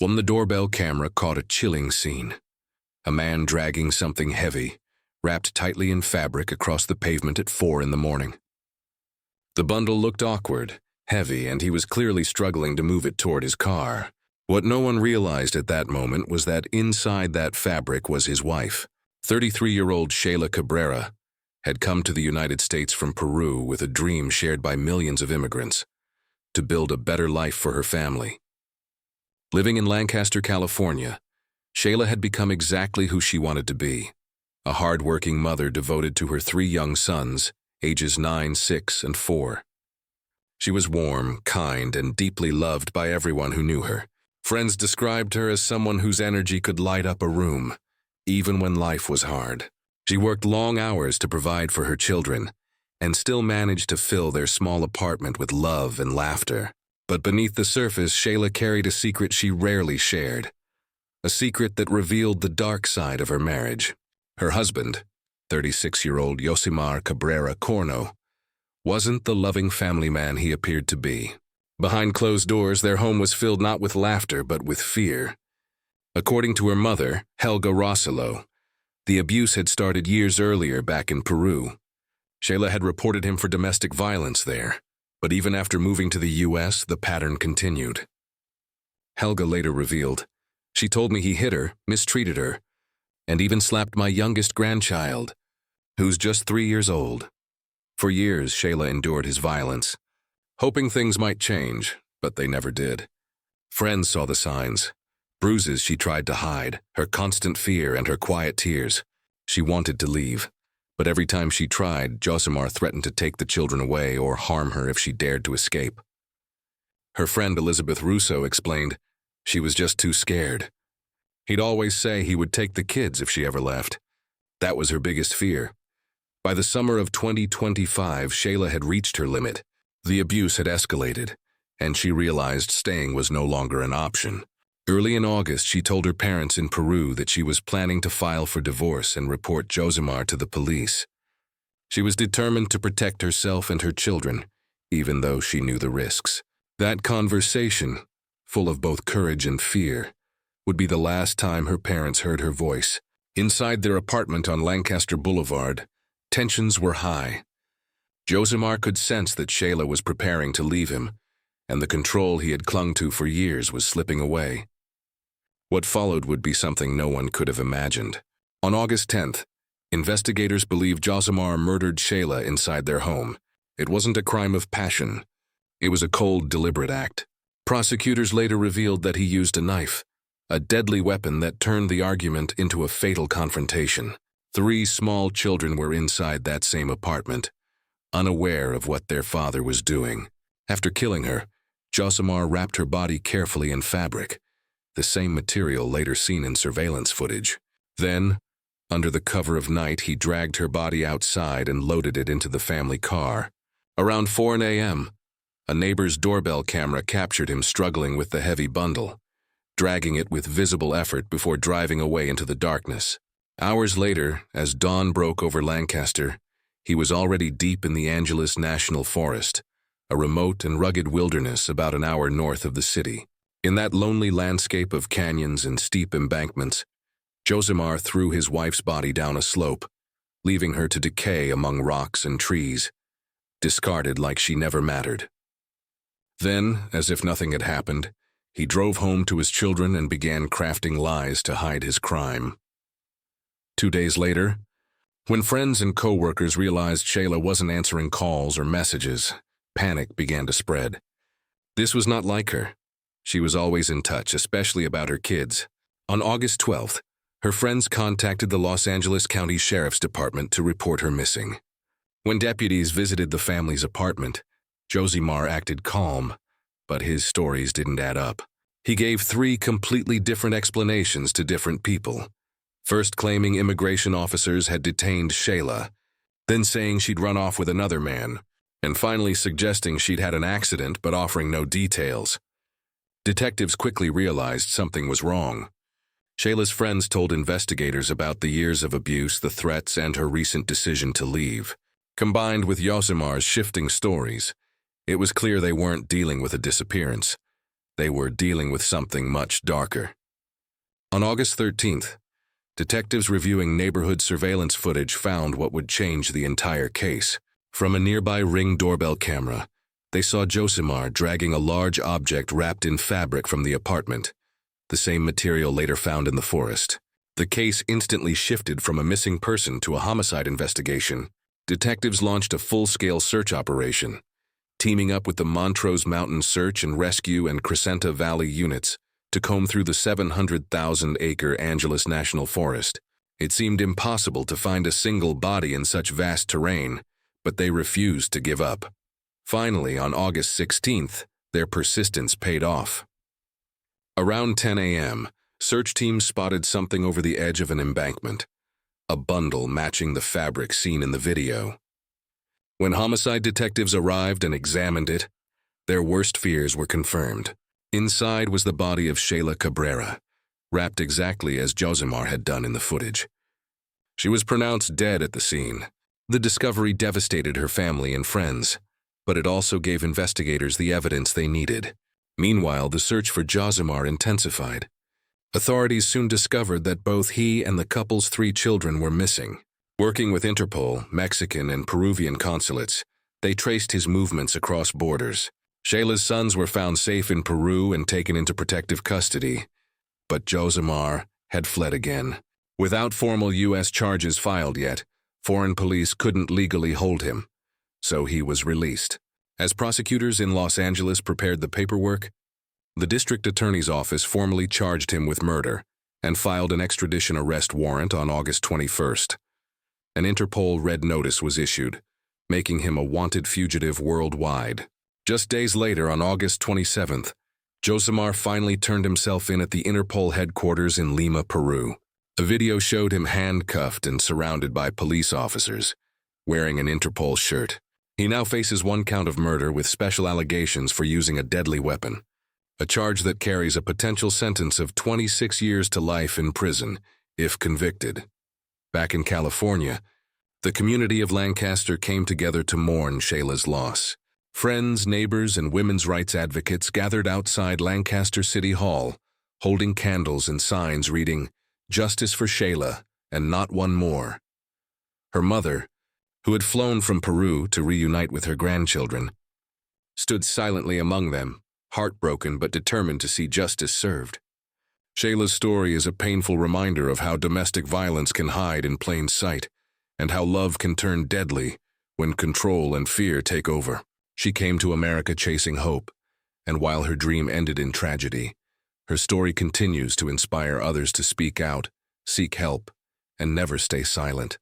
When the doorbell camera caught a chilling scene. A man dragging something heavy, wrapped tightly in fabric across the pavement at 4 in the morning. The bundle looked awkward, heavy, and he was clearly struggling to move it toward his car. What no one realized at that moment was that inside that fabric was his wife. 33-year-old Sheylla Cabrera had come to the United States from Peru with a dream shared by millions of immigrants, to build a better life for her family. Living in Lancaster, California, Sheylla had become exactly who she wanted to be, a hard-working mother devoted to her 3 young sons, ages 9, 6, and 4. She was warm, kind, and deeply loved by everyone who knew her. Friends described her as someone whose energy could light up a room, even when life was hard. She worked long hours to provide for her children, and still managed to fill their small apartment with love and laughter. But beneath the surface, Sheylla carried a secret she rarely shared, a secret that revealed the dark side of her marriage. Her husband, 36-year-old Sheylla Cabrera Corno, wasn't the loving family man he appeared to be. Behind closed doors, their home was filled not with laughter but with fear. According to her mother, Helga Rossello, the abuse had started years earlier back in Peru. Sheylla had reported him for domestic violence there, but even after moving to the U.S., the pattern continued. Helga later revealed, "She told me he hit her, mistreated her, and even slapped my youngest grandchild, who's just 3 years old." For years, Sheylla endured his violence, hoping things might change, but they never did. Friends saw the signs. Bruises she tried to hide, her constant fear and her quiet tears. She wanted to leave, but every time she tried, Josimar threatened to take the children away or harm her if she dared to escape. Her friend Elizabeth Russo explained she was just too scared. He'd always say he would take the kids if she ever left. That was her biggest fear. By the summer of 2025, Sheylla had reached her limit. The abuse had escalated, and she realized staying was no longer an option. Early in August, she told her parents in Peru that she was planning to file for divorce and report Josimar to the police. She was determined to protect herself and her children, even though she knew the risks. That conversation, full of both courage and fear, would be the last time her parents heard her voice. Inside their apartment on Lancaster Boulevard, tensions were high. Josimar could sense that Sheylla was preparing to leave him, and the control he had clung to for years was slipping away. What followed would be something no one could have imagined. On August 10th, investigators believe Josimar murdered Sheylla inside their home. It wasn't a crime of passion. It was a cold, deliberate act. Prosecutors later revealed that he used a knife, a deadly weapon that turned the argument into a fatal confrontation. 3 small children were inside that same apartment, unaware of what their father was doing. After killing her, Josimar wrapped her body carefully in fabric, the same material later seen in surveillance footage. Then, under the cover of night, he dragged her body outside and loaded it into the family car. Around 4 a.m., a neighbor's doorbell camera captured him struggling with the heavy bundle, dragging it with visible effort before driving away into the darkness. Hours later, as dawn broke over Lancaster, he was already deep in the Angeles National Forest, a remote and rugged wilderness about an hour north of the city. In that lonely landscape of canyons and steep embankments, Josimar threw his wife's body down a slope, leaving her to decay among rocks and trees, discarded like she never mattered. Then, as if nothing had happened, he drove home to his children and began crafting lies to hide his crime. 2 days later, when friends and co-workers realized Sheylla wasn't answering calls or messages, panic began to spread. This was not like her. She was always in touch, especially about her kids. On August 12th, her friends contacted the Los Angeles County Sheriff's Department to report her missing. When deputies visited the family's apartment, Josimar acted calm, but his stories didn't add up. He gave 3 completely different explanations to different people. First claiming immigration officers had detained Sheylla, then saying she'd run off with another man, and finally suggesting she'd had an accident but offering no details. Detectives quickly realized something was wrong. Sheylla's friends told investigators about the years of abuse, the threats, and her recent decision to leave. Combined with Josimar's shifting stories, it was clear they weren't dealing with a disappearance. They were dealing with something much darker. On August 13th, detectives reviewing neighborhood surveillance footage found what would change the entire case. From a nearby Ring doorbell camera, they saw Josimar dragging a large object wrapped in fabric from the apartment, the same material later found in the forest. The case instantly shifted from a missing person to a homicide investigation. Detectives launched a full-scale search operation, teaming up with the Montrose Mountain Search and Rescue and Crescenta Valley units to comb through the 700,000-acre Angeles National Forest. It seemed impossible to find a single body in such vast terrain, but they refused to give up. Finally, on August 16th, their persistence paid off. Around 10 a.m., search teams spotted something over the edge of an embankment, a bundle matching the fabric seen in the video. When homicide detectives arrived and examined it, their worst fears were confirmed. Inside was the body of Sheylla Cabrera, wrapped exactly as Josimar had done in the footage. She was pronounced dead at the scene. The discovery devastated her family and friends, but it also gave investigators the evidence they needed. Meanwhile, the search for Josimar intensified. Authorities soon discovered that both he and the couple's 3 children were missing. Working with Interpol, Mexican, and Peruvian consulates, they traced his movements across borders. Sheylla's sons were found safe in Peru and taken into protective custody, but Josimar had fled again. Without formal U.S. charges filed yet, foreign police couldn't legally hold him, so he was released. As prosecutors in Los Angeles prepared the paperwork, the district attorney's office formally charged him with murder and filed an extradition arrest warrant on August 21st. An Interpol red notice was issued, making him a wanted fugitive worldwide. Just days later, on August 27th, Josimar finally turned himself in at the Interpol headquarters in Lima, Peru. A video showed him handcuffed and surrounded by police officers, wearing an Interpol shirt. He now faces 1 count of murder with special allegations for using a deadly weapon, a charge that carries a potential sentence of 26 years to life in prison, if convicted. Back in California, the community of Lancaster came together to mourn Sheylla's loss. Friends, neighbors, and women's rights advocates gathered outside Lancaster City Hall, holding candles and signs reading, "Justice for Sheylla, and not one more." Her mother, who had flown from Peru to reunite with her grandchildren, stood silently among them, heartbroken but determined to see justice served. Sheylla's story is a painful reminder of how domestic violence can hide in plain sight, and how love can turn deadly when control and fear take over. She came to America chasing hope, and while her dream ended in tragedy, her story continues to inspire others to speak out, seek help, and never stay silent.